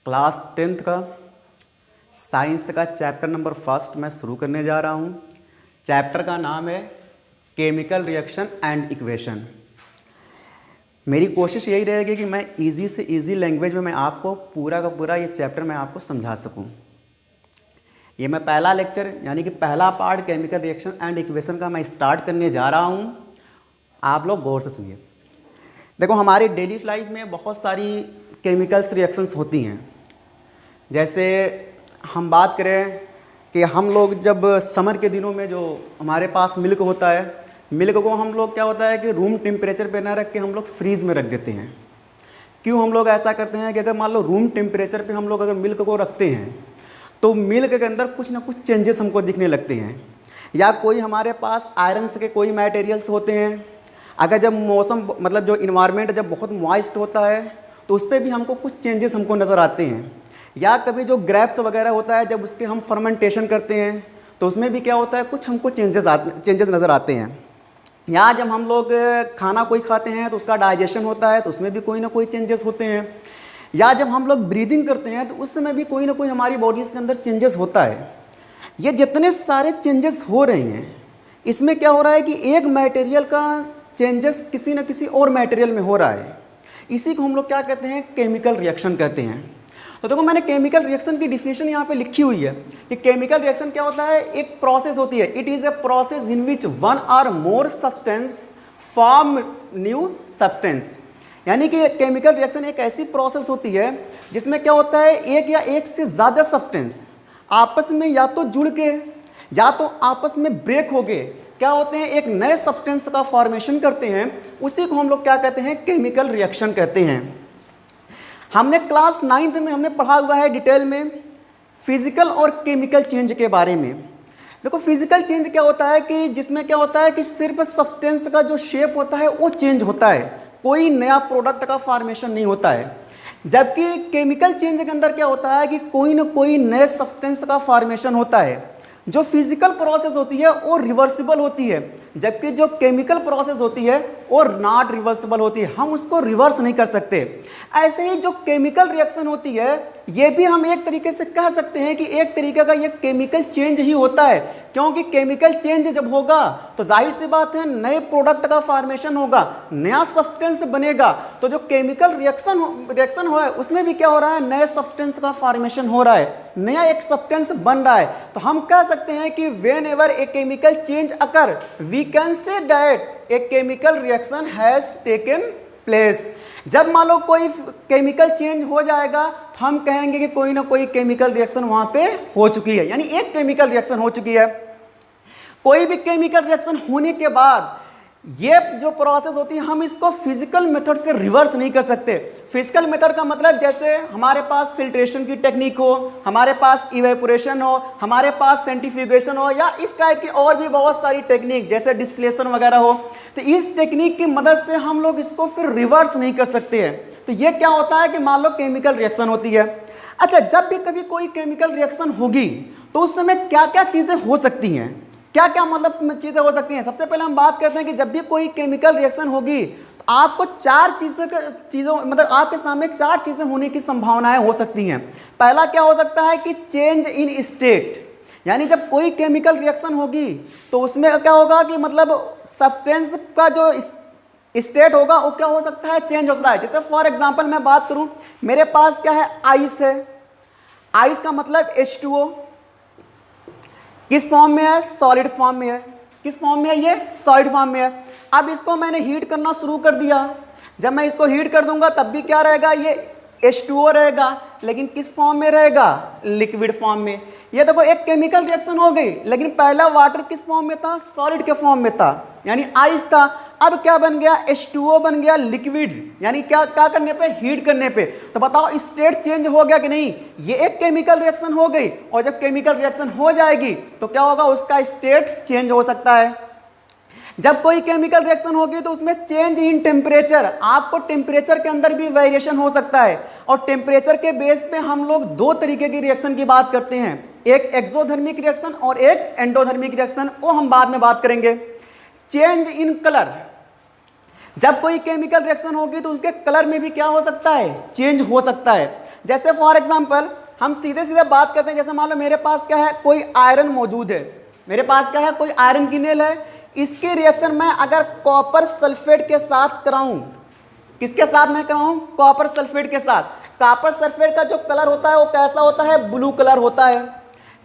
Class 10th का science का chapter number first मैं शुरू करने जा रहा हूँ। चैप्टर का नाम है केमिकल रिएक्शन एंड इक्वेशन। मेरी कोशिश यही रहेगी कि मैं इजी से इजी लैंग्वेज में मैं आपको पूरा का पूरा ये चैप्टर मैं आपको समझा सकूँ। ये मैं पहला लेक्चर यानी कि पहला part chemical reaction and equation का मैं स्टार्ट करने जा रहा हूँ। आप लोग गौर से सुनिए। देखो, हमारी डेली लाइफ में बहुत सारी केमिकल्स रिएक्शंस होती हैं। जैसे हम बात करें कि हम लोग जब समर के दिनों में जो हमारे पास मिल्क होता है, मिल्क को हम लोग क्या होता है कि रूम टेम्परेचर पे ना रख के हम लोग फ्रीज़ में रख देते हैं। क्यों हम लोग ऐसा करते हैं कि अगर मान लो रूम टेम्परेचर पे हम लोग अगर मिल्क को रखते हैं तो मिल्क के अंदर कुछ ना कुछ चेंजेस हमको दिखने लगते हैं। या कोई हमारे पास आयरन्स के कोई मटेरियल्स होते हैं, अगर जब मौसम मतलब जो इन्वायरमेंट जब बहुत मॉइस्ट होता है तो उस पर भी हमको कुछ चेंजेस हमको नज़र आते हैं। या कभी जो ग्रेप्स वगैरह होता है जब उसके हम फर्मेंटेशन करते हैं तो उसमें भी क्या होता है, कुछ हमको चेंजेस नज़र आते हैं। या जब हम लोग खाना कोई खाते हैं तो उसका डाइजेशन होता है तो उसमें भी कोई ना कोई चेंजेस होते हैं। या जब हम लोग ब्रीदिंग करते हैं तो उस समय भी कोई ना कोई हमारी बॉडीज़ के अंदर चेंजेस होता है। ये जितने सारे चेंजेस हो रहे हैं, इसमें क्या हो रहा है कि एक मटेरियल का चेंजेस किसी न किसी और मटेरियल में हो रहा है। इसी को हम लोग क्या कहते हैं, केमिकल रिएक्शन कहते हैं। तो देखो, मैंने केमिकल रिएक्शन की डिफिनेशन यहाँ पे लिखी हुई है कि केमिकल रिएक्शन क्या होता है, एक प्रोसेस होती है। It is a process in which one or more substance form new substance. यानी कि केमिकल रिएक्शन एक ऐसी प्रोसेस होती है जिसमें क्या होता है, एक या एक से ज़्यादा सब्सटेंस आपस में या तो जुड़ के या तो आपस में ब्रेक हो गए क्या होते हैं, एक नए सब्सटेंस का फॉर्मेशन करते हैं। उसी को हम लोग क्या कहते हैं, केमिकल रिएक्शन कहते हैं। हमने क्लास 9th में हमने पढ़ा हुआ है डिटेल में फिजिकल और केमिकल चेंज के बारे में। देखो, फिजिकल चेंज क्या होता है कि जिसमें क्या होता है कि सिर्फ सब्सटेंस का जो शेप होता है वो चेंज होता है, कोई नया प्रोडक्ट का फॉर्मेशन नहीं होता है। जबकि केमिकल चेंज के अंदर क्या होता है कि कोई ना कोई नए सब्सटेंस का फॉर्मेशन होता है। जो फिजिकल प्रोसेस होती है वो रिवर्सिबल होती है, जबकि जो केमिकल प्रोसेस होती है वो नॉट रिवर्सिबल होती है, हम उसको रिवर्स नहीं कर सकते। ऐसे ही जो केमिकल रिएक्शन होती है ये भी हम एक तरीके से कह सकते हैं कि एक तरीके का ये केमिकल चेंज ही होता है। क्योंकि केमिकल चेंज जब होगा तो जाहिर सी बात है नए प्रोडक्ट का फॉर्मेशन होगा, नया सब्सटेंस बनेगा। तो जो केमिकल रिएक्शन हो है उसमें भी क्या हो रहा है, नए सब्सटेंस का फॉर्मेशन हो रहा है, नया एक सब्सटेंस बन रहा है। तो हम कह सकते हैं कि whenever a chemical change occur we can say that a chemical reaction has taken place. जब मान लो कोई केमिकल चेंज हो जाएगा तो हम कहेंगे कि कोई ना कोई केमिकल रिएक्शन वहां पे हो चुकी है, यानी एक केमिकल रिएक्शन हो चुकी है। कोई भी केमिकल रिएक्शन होने के बाद ये जो प्रोसेस होती है हम इसको फिजिकल मेथड से रिवर्स नहीं कर सकते। फिजिकल मेथड का मतलब जैसे हमारे पास फिल्ट्रेशन की टेक्निक हो, हमारे पास इवेपोरेशन हो, हमारे पास सेंट्रीफ्यूगेशन हो, या इस टाइप की और भी बहुत सारी टेक्निक जैसे डिस्टिलेशन वगैरह हो। तो इस टेक्निक की मदद से हम लोग इसको फिर रिवर्स नहीं कर सकते हैं। तो ये क्या होता है कि मान लो केमिकल रिएक्शन होती है। अच्छा, जब भी कभी कोई केमिकल रिएक्शन होगी तो उस समय क्या क्या चीज़ें हो सकती हैं, क्या क्या मतलब चीज़ें हो सकती हैं। सबसे पहले हम बात करते हैं कि जब भी कोई केमिकल रिएक्शन होगी तो आपको चीज़ों मतलब आपके सामने 4 चीज़ें होने की संभावनाएं हो सकती हैं। पहला क्या हो सकता है कि चेंज इन स्टेट, यानी जब कोई केमिकल रिएक्शन होगी तो उसमें क्या होगा कि मतलब सब्सटेंस का जो स्टेट होगा वो क्या हो सकता है, चेंज होता है। जैसे फॉर एग्जांपल मैं बात करूं, मेरे पास क्या है, आइस है। आइस का मतलब H2O किस फॉर्म में है, सॉलिड फॉर्म में है। किस फॉर्म में है ये, सॉलिड फॉर्म में है। अब इसको मैंने हीट करना शुरू कर दिया, जब मैं इसको हीट कर दूंगा तब भी क्या रहेगा, ये H2O रहेगा, लेकिन किस फॉर्म में रहेगा, लिक्विड फॉर्म में। ये देखो, एक केमिकल रिएक्शन हो गई, लेकिन पहला वाटर किस फॉर्म में था, सॉलिड के फॉर्म में था, यानी आइस था। अब क्या बन गया, H2O बन गया लिक्विड, यानी क्या करने पे, हीट करने पे। तो बताओ स्टेट चेंज हो गया कि नहीं। ये एक केमिकल रिएक्शन हो गई, और जब केमिकल रिएक्शन हो जाएगी तो क्या होगा, उसका स्टेट चेंज हो सकता है। जब कोई केमिकल रिएक्शन होगी तो उसमें चेंज इन टेम्परेचर, आपको टेम्परेचर के अंदर भी वेरिएशन हो सकता है। और टेम्परेचर के बेस पे हम लोग 2 तरीके की रिएक्शन की बात करते हैं, एक एक्सोथर्मिक रिएक्शन और एक एंडोथर्मिक रिएक्शन, वो हम बाद में बात करेंगे। चेंज इन कलर, जब कोई केमिकल रिएक्शन होगी तो उसके कलर में भी क्या हो सकता है, चेंज हो सकता है। जैसे फॉर एग्जांपल हम सीधे सीधे बात करते हैं, जैसे मान लो मेरे पास क्या है, कोई आयरन मौजूद है, मेरे पास क्या है, कोई आयरन की नेल है, इसकी रिएक्शन मैं अगर कॉपर सल्फेट के साथ कराऊं, किसके साथ मैं कराऊं, कॉपर सल्फेट के साथ। कॉपर सल्फेट का जो कलर होता है वो कैसा होता है, ब्लू कलर होता है।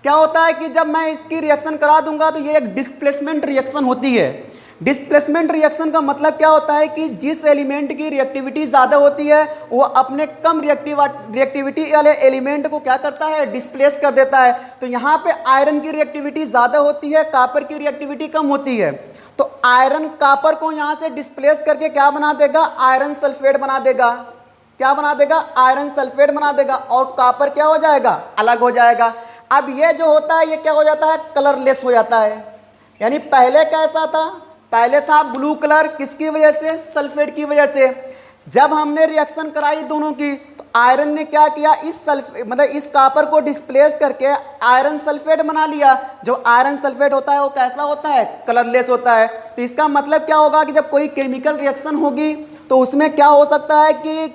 क्या होता है कि जब मैं इसकी रिएक्शन करा दूंगा तो ये एक डिस्प्लेसमेंट रिएक्शन होती है। डिस्प्लेसमेंट रिएक्शन का मतलब क्या होता है कि जिस एलिमेंट की रिएक्टिविटी ज़्यादा होती है वो अपने कम रिएक्टिविटी वाले एलिमेंट को क्या करता है, डिस्प्लेस कर देता है। तो यहाँ पे आयरन की रिएक्टिविटी ज़्यादा होती है, कॉपर की रिएक्टिविटी कम होती है। तो आयरन कॉपर को यहाँ से डिस्प्लेस करके क्या बना देगा, आयरन सल्फेट बना देगा। क्या बना देगा, आयरन सल्फेट बना देगा, और कॉपर क्या हो जाएगा, अलग हो जाएगा। अब ये जो होता है ये क्या हो जाता है, कलरलेस हो जाता है। यानी पहले कैसा था, पहले था ब्लू कलर, किसकी वजह से, सल्फेट की वजह से। जब हमने रिएक्शन कराई दोनों की तो आयरन ने क्या किया, इस कॉपर को डिस्प्लेस करके आयरन सल्फेट बना लिया। जो आयरन सल्फेट होता है वो कैसा होता है, कलरलेस होता है। तो इसका मतलब क्या होगा कि जब कोई केमिकल रिएक्शन होगी तो उसमें क्या हो सकता है कि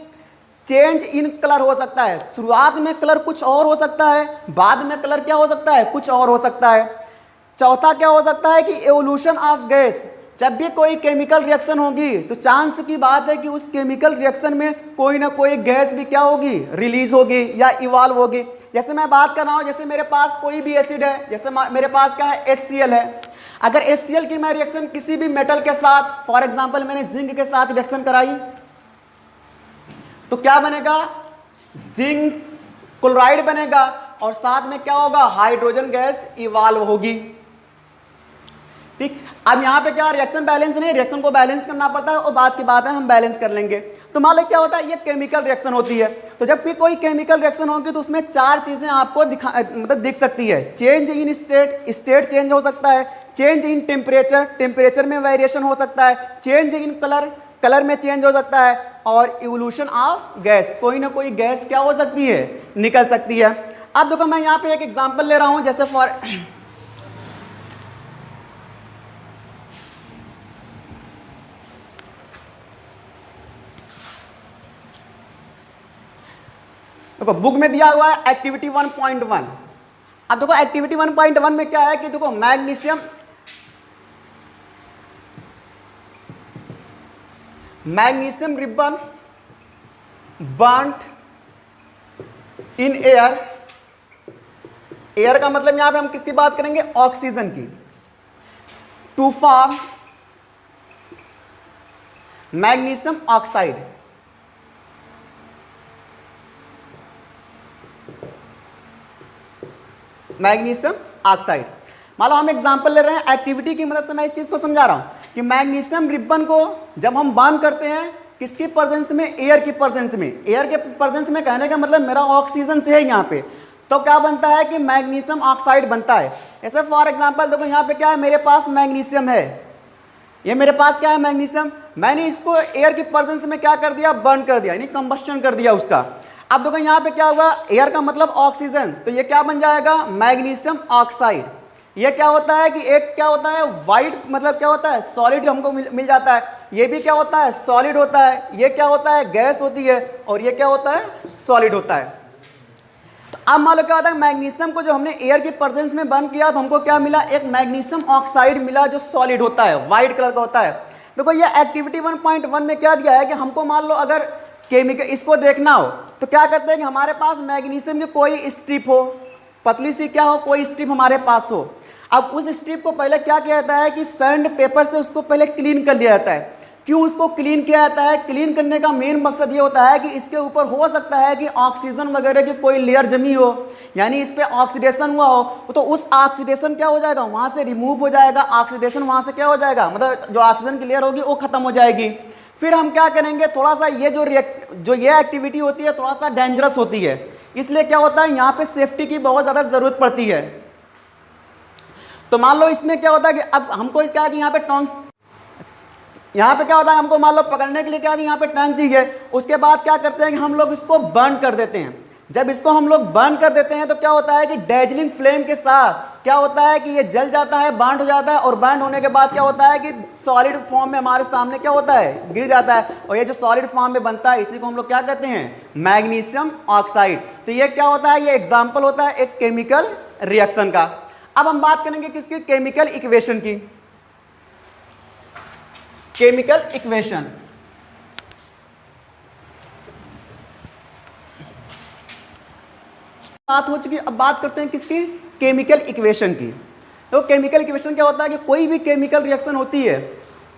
चेंज इन कलर हो सकता है। शुरुआत में कलर कुछ और हो सकता है, बाद में कलर क्या हो सकता है, कुछ और हो सकता है। चौथा क्या हो सकता है कि एवोल्यूशन ऑफ गैस। जब भी कोई केमिकल रिएक्शन होगी तो चांस की बात है कि उस केमिकल रिएक्शन में कोई ना कोई गैस भी क्या होगी, रिलीज होगी या इवॉल्व होगी। जैसे मैं बात कर रहा हूँ, जैसे मेरे पास कोई भी एसिड है, जैसे मेरे पास क्या है, HCl है। अगर HCl की मैं रिएक्शन किसी भी मेटल के साथ, फॉर एग्जाम्पल मैंने जिंक के साथ रिएक्शन कराई तो क्या बनेगा, जिंक क्लोराइड बनेगा, और साथ में क्या होगा, हाइड्रोजन गैस इवॉल्व होगी। ठीक, अब यहाँ पे क्या, रिएक्शन बैलेंस नहीं, रिएक्शन को बैलेंस करना पड़ता है, और बात की बात है हम बैलेंस कर लेंगे। तो मान लो क्या होता है, ये केमिकल रिएक्शन होती है। तो जब भी कोई केमिकल रिएक्शन होगी तो उसमें चार चीजें आपको दिख सकती है। चेंज इन स्टेट चेंज हो सकता है, चेंज इन टेम्परेचर में वेरिएशन हो सकता है, चेंज इन कलर में चेंज हो सकता है, और इवोल्यूशन ऑफ गैस, कोई ना कोई गैस क्या हो सकती है, निकल सकती है। अब देखो मैं यहाँ पे एक एग्जांपल ले रहा हूं, जैसे फॉर देखो बुक में दिया हुआ है एक्टिविटी 1.1। अब देखो एक्टिविटी 1.1 में क्या है कि देखो magnesium ribbon burnt in air. Air का मतलब यहां पे हम किसकी बात करेंगे, ऑक्सीजन की। To form magnesium oxide. Magnesium oxide, मान लो हम एग्जांपल ले रहे हैं, एक्टिविटी की मदद से मैं इस चीज को समझा रहा हूं कि मैग्नीशियम रिबन को जब हम बर्न करते हैं, किसकी प्रेजेंस में, एयर की प्रेजेंस में। एयर के प्रेजेंस में कहने का मतलब मेरा ऑक्सीजन से है यहाँ पे, तो क्या बनता है कि मैग्नीशियम ऑक्साइड बनता है। ऐसे फॉर एग्जांपल देखो यहाँ पे क्या है, मेरे पास मैग्नीशियम है, ये मेरे पास क्या है, मैग्नीशियम। मैंने इसको एयर की प्रेजेंस में क्या कर दिया, बर्न कर दिया, यानी कंबस्टन कर दिया उसका। अब देखो यहाँ पे क्या होगा, एयर का मतलब ऑक्सीजन, तो ये क्या बन जाएगा, मैग्नीशियम ऑक्साइड। ये क्या होता है कि एक क्या होता है, वाइट मतलब क्या होता है, सॉलिड हमको मिल जाता है। ये भी क्या होता है, सॉलिड होता है। ये क्या होता है, गैस होती है, और ये क्या होता है, सॉलिड होता है। तो अब मान लो क्या होता है, मैग्नीशियम को जो हमने एयर की प्रेजेंस में बर्न किया तो हमको क्या मिला, एक मैग्नीशियम ऑक्साइड मिला जो सॉलिड होता है, व्हाइट कलर का होता है। देखो ये एक्टिविटी 1.1 में क्या दिया है कि हमको मान लो अगर केमिकल इसको देखना हो तो क्या करते हैं कि हमारे पास मैग्नीशियम की कोई स्ट्रिप हो, पतली सी क्या हो, कोई स्ट्रिप हमारे पास हो। अब उस स्ट्रिप को पहले क्या किया जाता है कि सैंड पेपर से उसको पहले क्लीन कर लिया जाता है। क्यों उसको क्लीन किया जाता है, क्लीन करने का मेन मकसद ये होता है कि इसके ऊपर हो सकता है कि ऑक्सीजन वगैरह की कोई लेयर जमी हो, यानी इस पर ऑक्सीडेशन हुआ हो, तो उस ऑक्सीडेशन क्या हो जाएगा, वहाँ से रिमूव हो जाएगा। ऑक्सीडेशन वहाँ से क्या हो जाएगा, मतलब जो ऑक्सीजन की लेयर होगी वो खत्म हो जाएगी। फिर हम क्या करेंगे, थोड़ा सा ये जो ये एक्टिविटी होती है थोड़ा सा डेंजरस होती है, इसलिए क्या होता है यहाँ पे सेफ्टी की बहुत ज़्यादा ज़रूरत पड़ती है। तो मान लो इसमें क्या होता है कि अब हमको क्या कि यहाँ पे टोंग, यहाँ पे क्या होता है, हमको मान लो पकड़ने के लिए क्या कि यहाँ पे टैंक चाहिए। उसके बाद क्या करते हैं कि हम लोग इसको बर्न कर देते हैं। जब इसको हम लोग बर्न कर देते हैं तो क्या होता है कि डेजलिंग फ्लेम के साथ क्या होता है कि ये जल जाता है, बांड हो जाता है, और बांड होने के बाद क्या होता है कि सॉलिड फॉर्म में हमारे सामने क्या होता है, गिर जाता है, और ये जो सॉलिड फॉर्म में बनता है इसी को हम लोग क्या कहते हैं, मैग्नीशियम ऑक्साइड। तो ये क्या होता है, ये एग्जाम्पल होता है एक केमिकल रिएक्शन का। अब हम बात करेंगे किसकी, केमिकल इक्वेशन की। केमिकल इक्वेशन, बात हो चुकी, अब बात करते हैं किसकी, केमिकल इक्वेशन की। तो केमिकल इक्वेशन क्या होता है कि कोई भी केमिकल रिएक्शन होती है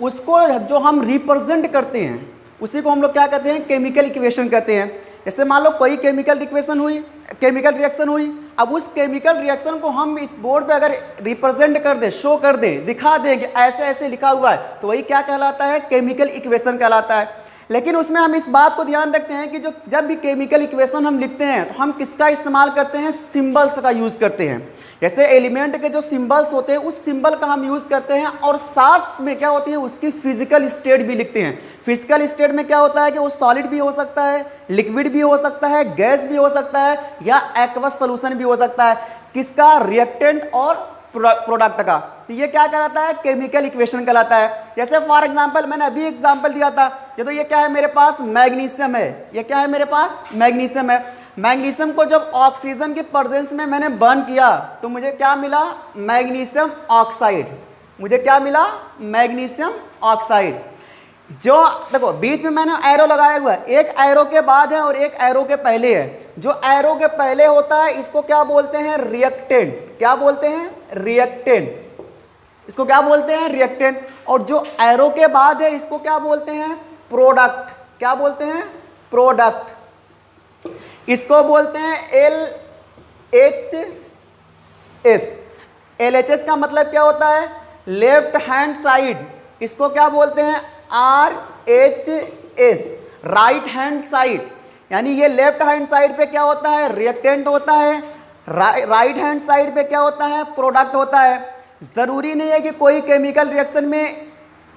उसको जो हम रिप्रेजेंट करते हैं उसी को हम लोग क्या कहते हैं, केमिकल इक्वेशन कहते हैं। जैसे मान लो कोई केमिकल रिएक्शन हुई, अब उस केमिकल रिएक्शन को हम इस बोर्ड पे अगर रिप्रेजेंट कर दें, शो कर दें, दिखा दें कि ऐसे ऐसे लिखा हुआ है, तो वही क्या कहलाता है, केमिकल इक्वेशन कहलाता है। लेकिन उसमें हम इस बात को ध्यान रखते हैं कि जो जब भी केमिकल इक्वेशन हम लिखते हैं तो हम किसका इस्तेमाल करते हैं, सिंबल्स का यूज़ करते हैं। जैसे एलिमेंट के जो सिंबल्स होते हैं उस सिंबल का हम यूज़ करते हैं, और साथ में क्या होती है, उसकी फिजिकल स्टेट भी लिखते हैं। फिजिकल स्टेट में क्या होता है कि वो सॉलिड भी हो सकता है, लिक्विड भी हो सकता है, गैस भी हो सकता है, या एक्वस सोल्यूशन भी हो सकता है, किसका, रिएक्टेंट और प्रोडक्ट का। तो ये क्या कहलाता है, केमिकल इक्वेशन कहलाता है। जैसे फॉर एग्जांपल मैंने अभी एग्जांपल दिया था, तो ये क्या है मेरे पास, मैग्नीशियम है, ये क्या है मेरे पास, मैग्नीशियम है। मैग्नीशियम को जब ऑक्सीजन के प्रेजेंस में मैंने बर्न किया तो मुझे क्या मिला, मैग्नीशियम ऑक्साइड, मुझे क्या मिला, मैग्नीशियम ऑक्साइड। जो देखो बीच में मैंने एरो लगाया हुआ है, एक एरो के बाद है और एक एरो के पहले है। जो एरो के पहले होता है इसको क्या बोलते हैं, रिएक्टेंट। क्या बोलते हैं, रिएक्टेंट, इसको क्या बोलते हैं, रिएक्टेंट। और जो एरो के बाद है इसको क्या बोलते हैं, प्रोडक्ट। क्या बोलते हैं, प्रोडक्ट। इसको बोलते हैं LHS। LHS का मतलब क्या होता है, लेफ्ट हैंड साइड। इसको क्या बोलते हैं, RHS, राइट हैंड साइड। यानी ये लेफ्ट हैंड साइड पे क्या होता है, रिएक्टेंट होता है, राइट हैंड साइड पे क्या होता है, प्रोडक्ट होता है। जरूरी नहीं है कि कोई केमिकल रिएक्शन में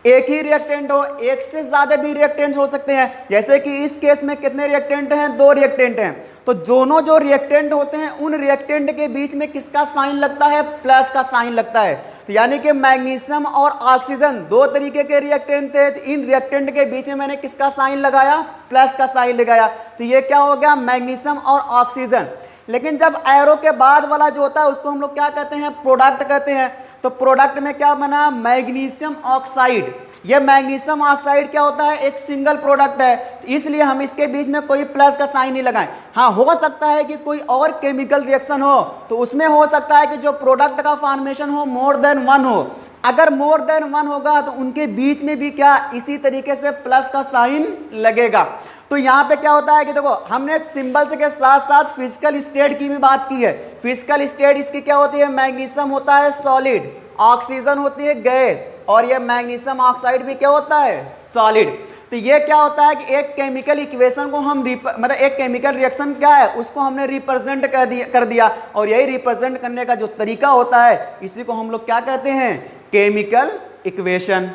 एक ही रिएक्टेंट हो, एक से ज्यादा भी रिएक्टेंट्स हो सकते हैं। जैसे कि इस केस में कितने रिएक्टेंट हैं, 2 रिएक्टेंट हैं। तो दोनों जो रिएक्टेंट होते हैं उन रिएक्टेंट के बीच में किसका साइन लगता है, प्लस का साइन लगता है। तो यानी कि मैग्नीशियम और ऑक्सीजन 2 तरीके के रिएक्टेंट थे, तो इन रिएक्टेंट के बीच में मैंने किसका साइन लगाया, प्लस का साइन लगाया। तो ये क्या हो गया, मैग्नीशियम और ऑक्सीजन। लेकिन जब एरो के बाद वाला जो होता है उसको हम लोग क्या कहते हैं, प्रोडक्ट कहते हैं। तो प्रोडक्ट में क्या बना, मैग्नीशियम ऑक्साइड। ये मैग्नीशियम ऑक्साइड क्या होता है, एक सिंगल प्रोडक्ट है, इसलिए हम इसके बीच में कोई प्लस का साइन नहीं लगाएं। हाँ, हो सकता है कि कोई और केमिकल रिएक्शन हो तो उसमें हो सकता है कि जो प्रोडक्ट का फॉर्मेशन हो मोर देन 1 हो। अगर मोर देन 1 होगा तो उनके बीच में भी क्या इसी तरीके से प्लस का साइन लगेगा। तो यहाँ पे क्या होता है कि देखो हमने सिंबल्स के साथ साथ फिजिकल स्टेट की भी बात की है। फिजिकल स्टेट इसकी क्या होती है, मैग्नीशियम होता है सॉलिड, ऑक्सीजन होती है गैस, और ये मैग्नीशियम ऑक्साइड भी क्या होता है, सॉलिड। तो ये क्या होता है कि एक केमिकल इक्वेशन को हम मतलब एक केमिकल रिएक्शन क्या है उसको हमने रिप्रेजेंट कर दिया, और यही रिप्रेजेंट करने का जो तरीका होता है इसी को हम लोग क्या कहते हैं, केमिकल इक्वेशन।